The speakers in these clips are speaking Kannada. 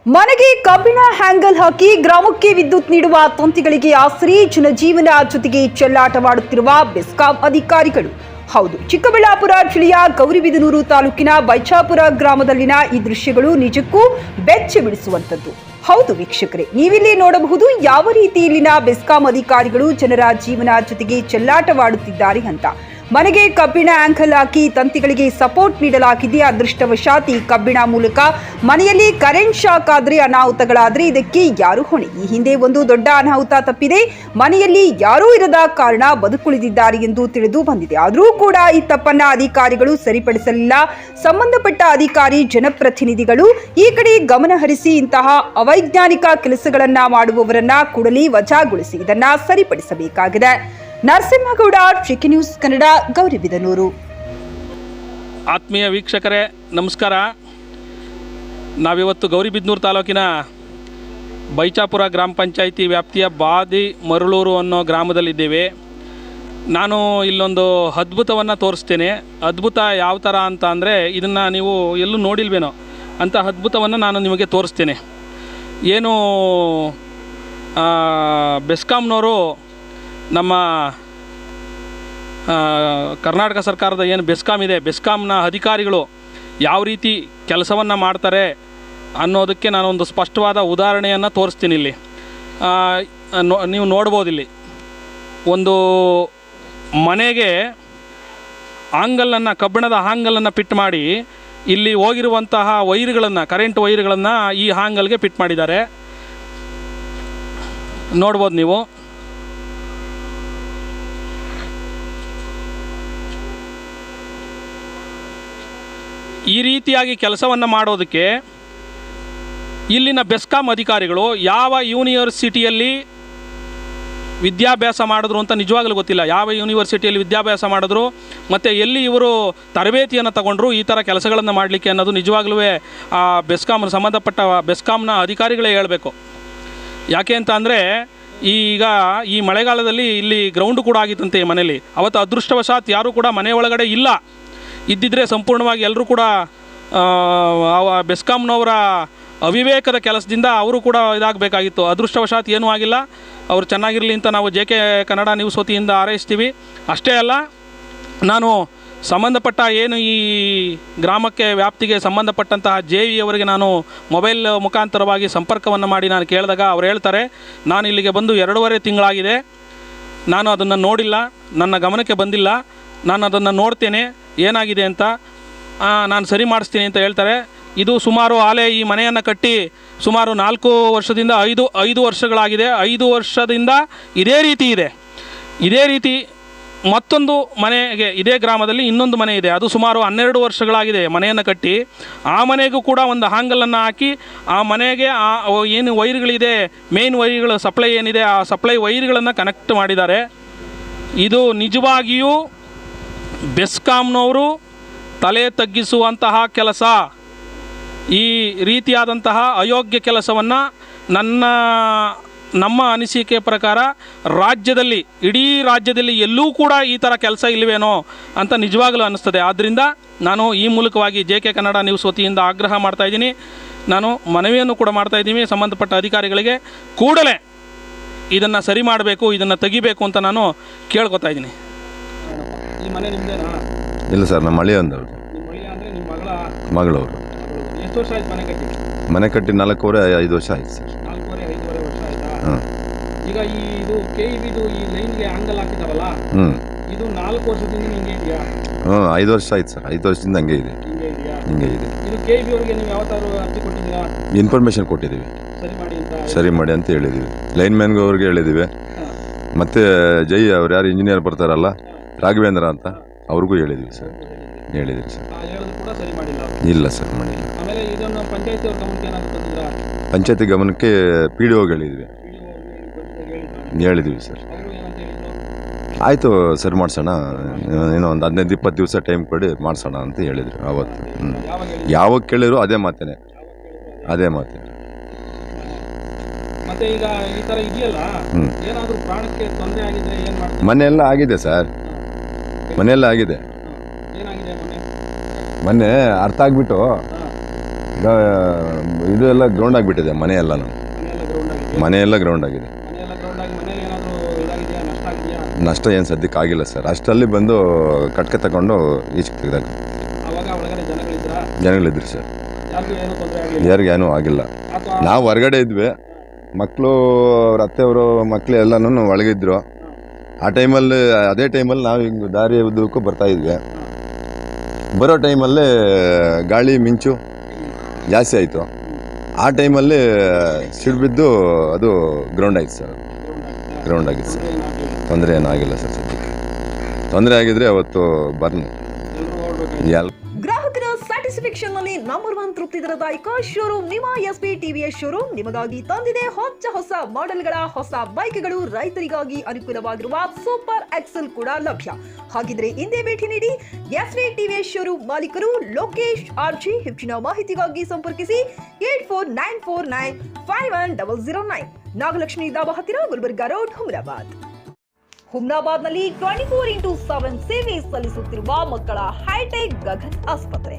ಮನೆಗೆ ಕಬ್ಬಿಣ ಹ್ಯಾಂಗಲ್ ಹಾಕಿ ಗ್ರಾಮಕ್ಕೆ ವಿದ್ಯುತ್ ನೀಡುವ ತಂತಿಗಳಿಗೆ ಆಸರೆ ಜನಜೀವನ ಜೊತೆಗೆ ಚೆಲ್ಲಾಟವಾಡುತ್ತಿರುವ ಬೆಸ್ಕಾಂ ಅಧಿಕಾರಿಗಳು. ಹೌದು, ಚಿಕ್ಕಬಳ್ಳಾಪುರ ಜಿಲ್ಲೆಯ ಗೌರಿಬಿದನೂರು ತಾಲೂಕಿನ ಬೈಚಾಪುರ ಗ್ರಾಮದಲ್ಲಿನ ಈ ದೃಶ್ಯಗಳು ನಿಜಕ್ಕೂ ಬೆಚ್ಚಿ ಬಿಡಿಸುವಂತದ್ದು. ಹೌದು ವೀಕ್ಷಕರೇ, ನೀವಿಲ್ಲಿ ನೋಡಬಹುದು ಯಾವ ರೀತಿ ಇಲ್ಲಿನ ಬೆಸ್ಕಾಂ ಅಧಿಕಾರಿಗಳು ಜನರ ಜೀವನ ಜೊತೆಗೆ ಚೆಲ್ಲಾಟವಾಡುತ್ತಿದ್ದಾರೆ ಅಂತ. ಮನೆಗೆ ಕಬ್ಬಿಣ ಆಂಕಲ್ ಹಾಕಿ ತಂತಿಗಳಿಗೆ ಸಪೋರ್ಟ್ ನೀಡಲಾಗಿದೆ. ಅದೃಷ್ಟವಶಾತ್ ಈ ಕಬ್ಬಿಣ ಮೂಲಕ ಮನೆಯಲ್ಲಿ ಕರೆಂಟ್ ಶಾಕ್ ಆದರೆ ಅನಾಹುತಗಳಾದರೆ ಇದಕ್ಕೆ ಯಾರು ಹೊಣೆ? ಈ ಹಿಂದೆ ಒಂದು ದೊಡ್ಡ ಅನಾಹುತ ತಪ್ಪಿದೆ. ಮನೆಯಲ್ಲಿ ಯಾರೂ ಇರದ ಕಾರಣ ಬದುಕುಳಿದಿದ್ದಾರೆ ಎಂದು ತಿಳಿದು ಬಂದಿದೆ. ಆದರೂ ಕೂಡ ಈ ತಪ್ಪನ್ನ ಅಧಿಕಾರಿಗಳು ಸರಿಪಡಿಸಲಿಲ್ಲ. ಸಂಬಂಧಪಟ್ಟ ಅಧಿಕಾರಿ ಜನಪ್ರತಿನಿಧಿಗಳು ಈ ಕಡೆ ಗಮನ ಹರಿಸಿ ಇಂತಹ ಅವೈಜ್ಞಾನಿಕ ಕೆಲಸಗಳನ್ನ ಮಾಡುವವರನ್ನ ಕೂಡಲೇ ವಜಾಗೊಳಿಸಿ ಇದನ್ನ ಸರಿಪಡಿಸಬೇಕಾಗಿದೆ. ನರಸಿಂಹಗೌಡ, ಚಿಕ್ಕಿ ನ್ಯೂಸ್ ಕನ್ನಡ, ಗೌರಿಬಿದನೂರು. ಆತ್ಮೀಯ ವೀಕ್ಷಕರೇ ನಮಸ್ಕಾರ. ನಾವಿವತ್ತು ಗೌರಿಬಿದನೂರು ತಾಲೂಕಿನ ಬೈಚಾಪುರ ಗ್ರಾಮ ಪಂಚಾಯಿತಿ ವ್ಯಾಪ್ತಿಯ ಬಾದಿ ಮರಳೂರು ಅನ್ನೋ ಗ್ರಾಮದಲ್ಲಿದ್ದೇವೆ. ನಾನು ಇಲ್ಲೊಂದು ಅದ್ಭುತವನ್ನು ತೋರಿಸ್ತೇನೆ. ಅದ್ಭುತ ಯಾವ ಥರ ಅಂತ ಅಂದರೆ ಇದನ್ನು ನೀವು ಎಲ್ಲೂ ನೋಡಿಲ್ವೇನೋ ಅಂಥ ಅದ್ಭುತವನ್ನು ನಾನು ನಿಮಗೆ ತೋರಿಸ್ತೇನೆ. ಏನು ಬೆಸ್ಕಾಂನವರು ನಮ್ಮ ಕರ್ನಾಟಕ ಸರ್ಕಾರದ ಏನು ಬೆಸ್ಕಾಂ ಇದೆ, ಬೆಸ್ಕಾಂನ ಅಧಿಕಾರಿಗಳು ಯಾವ ರೀತಿ ಕೆಲಸವನ್ನು ಮಾಡ್ತಾರೆ ಅನ್ನೋದಕ್ಕೆ ನಾನೊಂದು ಸ್ಪಷ್ಟವಾದ ಉದಾಹರಣೆಯನ್ನು ತೋರಿಸ್ತೀನಿ. ಇಲ್ಲಿ ನೀವು ನೋಡ್ಬೋದು. ಇಲ್ಲಿ ಒಂದು ಮನೆಗೆ ಆಂಗಲನ್ನು, ಕಬ್ಬಿಣದ ಆಂಗಲನ್ನು ಫಿಟ್ ಮಾಡಿ ಇಲ್ಲಿ ಹೋಗಿರುವಂತಹ ವೈರ್ಗಳನ್ನು, ಕರೆಂಟ್ ವೈರ್ಗಳನ್ನು ಈ ಆಂಗಲ್ಗೆ ಫಿಟ್ ಮಾಡಿದ್ದಾರೆ. ನೋಡ್ಬೋದು ನೀವು. ಈ ರೀತಿಯಾಗಿ ಕೆಲಸವನ್ನು ಮಾಡೋದಕ್ಕೆ ಇಲ್ಲಿನ ಬೆಸ್ಕಾಂ ಅಧಿಕಾರಿಗಳು ಯಾವ ಯೂನಿವರ್ಸಿಟಿಯಲ್ಲಿ ವಿದ್ಯಾಭ್ಯಾಸ ಮಾಡಿದ್ರು ಅಂತ ನಿಜವಾಗಲೂ ಗೊತ್ತಿಲ್ಲ. ಯಾವ ಯೂನಿವರ್ಸಿಟಿಯಲ್ಲಿ ವಿದ್ಯಾಭ್ಯಾಸ ಮಾಡಿದ್ರು ಮತ್ತು ಎಲ್ಲಿ ಇವರು ತರಬೇತಿಯನ್ನು ತಗೊಂಡ್ರು ಈ ಥರ ಕೆಲಸಗಳನ್ನು ಮಾಡಲಿಕ್ಕೆ ಅನ್ನೋದು ನಿಜವಾಗ್ಲೂ ಬೆಸ್ಕಾಂ ಸಂಬಂಧಪಟ್ಟ ಬೆಸ್ಕಾಂನ ಅಧಿಕಾರಿಗಳೇ ಹೇಳಬೇಕು. ಯಾಕೆ ಅಂತ ಅಂದರೆ ಈಗ ಈ ಮಳೆಗಾಲದಲ್ಲಿ ಇಲ್ಲಿ ಗ್ರೌಂಡು ಕೂಡ ಆಗಿತ್ತಂತೆ ಈ ಮನೇಲಿ. ಅವತ್ತು ಅದೃಷ್ಟವಶಾತ್ ಯಾರೂ ಕೂಡ ಮನೆ ಒಳಗಡೆ ಇಲ್ಲ. ಇದ್ದಿದ್ದರೆ ಸಂಪೂರ್ಣವಾಗಿ ಎಲ್ಲರೂ ಕೂಡ ಬೆಸ್ಕಾಂನವರ ಅವಿವೇಕದ ಕೆಲಸದಿಂದ ಅವರು ಕೂಡ ಇದಾಗಬೇಕಾಗಿತ್ತು. ಅದೃಷ್ಟವಶಾತ್ ಏನೂ ಆಗಿಲ್ಲ. ಅವರು ಚೆನ್ನಾಗಿರಲಿ ಅಂತ ನಾವು JK ಕನ್ನಡ ನ್ಯೂಸ್ ವತಿಯಿಂದ ಹಾರೈಸ್ತೀವಿ. ಅಷ್ಟೇ ಅಲ್ಲ, ನಾನು ಸಂಬಂಧಪಟ್ಟ ಏನು ಈ ಗ್ರಾಮಕ್ಕೆ ವ್ಯಾಪ್ತಿಗೆ ಸಂಬಂಧಪಟ್ಟಂತಹ JE ಅವರಿಗೆ ನಾನು ಮೊಬೈಲ್ ಮುಖಾಂತರವಾಗಿ ಸಂಪರ್ಕವನ್ನು ಮಾಡಿ ನಾನು ಕೇಳಿದಾಗ ಅವ್ರು ಹೇಳ್ತಾರೆ, ನಾನು ಇಲ್ಲಿಗೆ ಬಂದು 2.5 ತಿಂಗಳಾಗಿದೆ, ನಾನು ಅದನ್ನು ನೋಡಿಲ್ಲ, ನನ್ನ ಗಮನಕ್ಕೆ ಬಂದಿಲ್ಲ, ನಾನು ಅದನ್ನು ನೋಡ್ತೇನೆ ಏನಾಗಿದೆ ಅಂತ, ನಾನು ಸರಿ ಮಾಡಿಸ್ತೀನಿ ಅಂತ ಹೇಳ್ತಾರೆ. ಇದು ಸುಮಾರು ಆಲೆ ಈ ಮನೆಯನ್ನು ಕಟ್ಟಿ ಸುಮಾರು 4 ವರ್ಷದಿಂದ 5 ವರ್ಷಗಳಾಗಿದೆ. 5 ವರ್ಷದಿಂದ ಇದೇ ರೀತಿ ಇದೆ. ಇದೇ ರೀತಿ ಮತ್ತೊಂದು ಮನೆಗೆ ಇದೇ ಗ್ರಾಮದಲ್ಲಿ ಇನ್ನೊಂದು ಮನೆ ಇದೆ. ಅದು ಸುಮಾರು 12 ವರ್ಷಗಳಾಗಿದೆ ಮನೆಯನ್ನು ಕಟ್ಟಿ. ಆ ಮನೆಗೂ ಕೂಡ ಒಂದು ಹಾಂಗಲನ್ನು ಹಾಕಿ ಆ ಮನೆಗೆ ಏನು ವೈರ್ಗಳಿದೆ, ಮೇನ್ ವೈರ್ಗಳು ಸಪ್ಲೈ ಏನಿದೆ ಆ ಸಪ್ಲೈ ವೈರ್ಗಳನ್ನು ಕನೆಕ್ಟ್ ಮಾಡಿದ್ದಾರೆ. ಇದು ನಿಜವಾಗಿಯೂ ಬೆಸ್ಕಾಂನವರು ತಲೆ ತಗ್ಗಿಸುವಂತಹ ಕೆಲಸ. ಈ ರೀತಿಯಾದಂತಹ ಅಯೋಗ್ಯ ಕೆಲಸವನ್ನು ನಮ್ಮ ಅನಿಸಿಕೆ ಪ್ರಕಾರ ರಾಜ್ಯದಲ್ಲಿ, ಇಡೀ ರಾಜ್ಯದಲ್ಲಿ ಎಲ್ಲೂ ಕೂಡ ಈ ಥರ ಕೆಲಸ ಇಲ್ಲವೇನೋ ಅಂತ ನಿಜವಾಗಲೂ ಅನ್ನಿಸ್ತದೆ. ಆದ್ದರಿಂದ ನಾನು ಈ ಮೂಲಕವಾಗಿ JK ಕನ್ನಡ ನ್ಯೂಸ್ ವತಿಯಿಂದ ಆಗ್ರಹ ಮಾಡ್ತಾಯಿದ್ದೀನಿ. ನಾನು ಮನವಿಯನ್ನು ಕೂಡ ಮಾಡ್ತಾಯಿದ್ದೀನಿ ಸಂಬಂಧಪಟ್ಟ ಅಧಿಕಾರಿಗಳಿಗೆ, ಕೂಡಲೇ ಇದನ್ನು ಸರಿ ಮಾಡಬೇಕು, ಇದನ್ನು ತೆಗಿಬೇಕು ಅಂತ ನಾನು ಕೇಳ್ಕೊತಾ ಇದ್ದೀನಿ. ಈ ಮನೆ ನಿಮ್ಮದೇನಾ? ಇಲ್ಲ ಸರ್, ನಮ್ಮ ಹಳ್ಳಿಯಂದವರು. ಮಗಳವರು. ಎಷ್ಟು ವರ್ಷ ಆಯ್ತು ಮನೆ ಕಟ್ಟಿ? ಮನೆ ಕಟ್ಟಿ 4.5 ವರ್ಷ ಆಯ್ತು ಸರ್. 4.5 ವರ್ಷ ಆಯ್ತಾ? ಹಾಂ. ಈಗ ಇದು KEBದು ಈ ಲೈನ್ಗೆ ಆಂಗಲ್ ಹಾಕಿದಾರಲ್ಲ, ಇದು 4 ವರ್ಷದಿಂದ ಹಿಂಗೆ ಇದೆಯಾ? 5 ವರ್ಷ ಆಯ್ತು ಸರ್. 5 ವರ್ಷದಿಂದ ಹಂಗೆ ಇದೆ. ಹಿಂಗೆ ಇದೆ. ಇದು KEB ಅವರಿಗೆ ನೀವು ಯಾವತ್ತಾದ್ರೂ ಅರ್ಜಿ ಕೊಟ್ಟಿದ್ದೀರಾ? ಇನ್ಫಾರ್ಮೇಷನ್ ಕೊಟ್ಟಿದ್ದೀವಿ, ಸರಿ ಮಾಡಿ ಅಂತ ಹೇಳಿದ್ದೀವಿ. ಲೈನ್ ಮ್ಯಾನ್ಗೂ ಅವ್ರಿಗೆ ಹೇಳಿದ್ದೀವಿ. ಮತ್ತು JE ಅವ್ರು ಯಾರು ಇಂಜಿನಿಯರ್ ಬರ್ತಾರಲ್ಲ, ರಾಘವೇಂದ್ರ ಅಂತ, ಅವ್ರಿಗೂ ಹೇಳಿದ್ದೀವಿ ಸರ್. ಹೇಳಿದ್ದೀವಿ ಸರ್. ಇಲ್ಲ ಸರ್, ಮಾಡಿಲ್ಲ. ಪಂಚಾಯತಿ ಗಮನಕ್ಕೆ PDO ಹೇಳಿದ್ವಿ, ಹೇಳಿದ್ವಿ ಸರ್. ಆಯಿತು, ಸರಿ ಮಾಡಿಸೋಣ, ಏನೋ ಒಂದು 15-20 ದಿವಸ ಟೈಮ್ ಕೊಡಿ ಮಾಡಿಸೋಣ ಅಂತ ಹೇಳಿದ್ರು ಆವತ್ತು. ಯಾವಾಗ ಕೇಳಿದ್ರು ಅದೇ ಮಾತೇನೆ. ಮನೆಯೆಲ್ಲ ಆಗಿದೆ ಸರ್, ಮನೆಯೆಲ್ಲ ಆಗಿದೆ. ಮೊನ್ನೆ ಅರ್ಥ ಆಗಿಬಿಟ್ಟು ಇದು ಎಲ್ಲ ಗ್ರೌಂಡ್ ಆಗಿಬಿಟ್ಟಿದೆ ಮನೆಯೆಲ್ಲನೂ. ಮನೆಯೆಲ್ಲ ಗ್ರೌಂಡ್ ಆಗಿದೆ. ನಷ್ಟ ಏನು ಸದ್ಯಕ್ಕೆ ಆಗಿಲ್ಲ ಸರ್. ಅಷ್ಟರಲ್ಲಿ ಬಂದು ಕಟ್ಕೆ ತಗೊಂಡು ಈಚೆಗೆ ತೆಗೆದಾಗ ಜನಗಳಿದ್ರು ಸರ್. ಯಾರಿಗೇನೂ ಆಗಿಲ್ಲ. ನಾವು ಹೊರಗಡೆ ಇದ್ವಿ, ಮಕ್ಕಳು ಅವ್ರ ಅತ್ತೆಯವರು ಮಕ್ಕಳು ಎಲ್ಲನೂ ಒಳಗಿದ್ರು. ಆ ಟೈಮಲ್ಲಿ ಅದೇ ಟೈಮಲ್ಲಿ ನಾವು ಹಿಂಗೆ ದಾರಿ ಉದ್ದಕ್ಕೂ ಬರ್ತಾಯಿದ್ವಿ. ಬರೋ ಟೈಮಲ್ಲಿ ಗಾಳಿ ಮಿಂಚು ಜಾಸ್ತಿ ಆಯಿತು. ಆ ಟೈಮಲ್ಲಿ ಸಿಡಿಬಿದ್ದು ಅದು ಗ್ರೌಂಡ್ ಆಯ್ತು ಸರ್. ಗ್ರೌಂಡ್ ಆಗಿತ್ತು ಸರ್. ತೊಂದರೆ ಏನಾಗಿಲ್ಲ ಸರ್ ಸದ್ಯಕ್ಕೆ. ತೊಂದರೆ ಆಗಿದ್ರೆ ಅವತ್ತು ಬರ್ನಿ ಎಲ್ಲ ಗ್ರಾಹಕರ ಸ್ಯಾಟಿಸ್ಫ್ಯಾಕ್ಷನ್ ನಲ್ಲಿ ನಂಬರ್ 1 ತೃಪ್ತಿ ದರದಾಯಕ ಶೋರೂಮ್ ನಿಮ್ಮ ಎಸ್ಪಿ ಟಿವಿಎಸ್ ಶೋರೂಮ್ ನಿಮಗಾಗಿ ತಂದಿದೆ ಹೊಸ ಮಾಡೆಲ್ಗಳ ಹೊಸ ಬೈಕ್ಗಳು. ರೈತರಿಗಾಗಿ ಅನುಕೂಲವಾಗಿರುವ ಸೂಪರ್ ಎಕ್ಸೆಲ್ ಕೂಡ ಲಭ್ಯ. ಹಾಗಿದ್ರೆ ಹಿಂದೆ ಭೇಟಿ ನೀಡಿ ಎಸ್ಪಿ ಟಿವಿಎಸ್ ಶೋರೂಮ್ ಮಾಲೀಕರು ಲೋಕೇಶ್ ಆರ್ಜಿ. ಹೆಚ್ಚಿನ ಮಾಹಿತಿಗಾಗಿ ಸಂಪರ್ಕಿಸಿ 8499510009. ನಾಗಲಕ್ಷ್ಮಿ ದಾಬಾ ಹತ್ತಿರ, ಗುಲ್ಬರ್ಗಾ ರೋಡ್, ಹುಮ್ನಾಬಾದ್ನಲ್ಲಿ 24x7 ಸೇವೆ ಸಲ್ಲಿಸುತ್ತಿರುವ ಮಕ್ಕಳ ಹೈಟೆಕ್ ಗಗನ್ ಆಸ್ಪತ್ರೆ.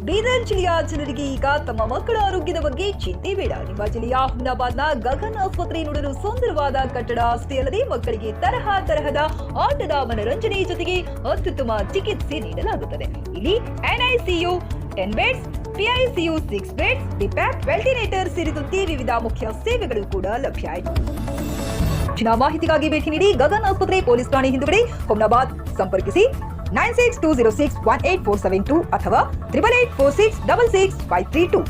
ಬೀದರ್ ಜಿಲ್ಲೆಯ ಜನರಿಗೆ ಈಗ ತಮ್ಮ ಮಕ್ಕಳ ಆರೋಗ್ಯದ ಬಗ್ಗೆ ಚಿಂತೆ ಬೇಡ. ನಿಮ್ಮ ಜಿಲ್ಲೆಯ ಹುಮ್ನಾಬಾದ್ನ ಗಗನ್ ಆಸ್ಪತ್ರೆ ನೋಡಲು ಸುಂದರವಾದ ಕಟ್ಟಡ ಅಷ್ಟೇ ಅಲ್ಲದೆ ಮಕ್ಕಳಿಗೆ ತರಹದ ಆಟದ ಮನರಂಜನೆ ಜೊತೆಗೆ ಅತ್ಯುತ್ತಮ ಚಿಕಿತ್ಸೆ ನೀಡಲಾಗುತ್ತದೆ. ಇಲ್ಲಿ NICU 10 ಬೆಡ್ಸ್, PICU 6 ಬೆಡ್ಸ್, ಡಿಪ್ಯಾಕ್, ವೆಂಟಿಲೇಟರ್ ಸೇರಿದಂತೆ ವಿವಿಧ ಮುಖ್ಯ ಸೇವೆಗಳು ಕೂಡ ಲಭ್ಯ. ಹೆಚ್ಚಿನ ಮಾಹಿತಿಗಾಗಿ ಭೇಟಿ ನೀಡಿ ಗಗನ್ ಆಸ್ಪತ್ರೆ, ಪೊಲೀಸ್ ಠಾಣೆ ಹಿಂದುಗಡೆ, ಹುಮ್ನಾಬಾದ್. ಸಂಪರ್ಕಿಸಿ 9620618472 ಅಥವಾ 8846666532.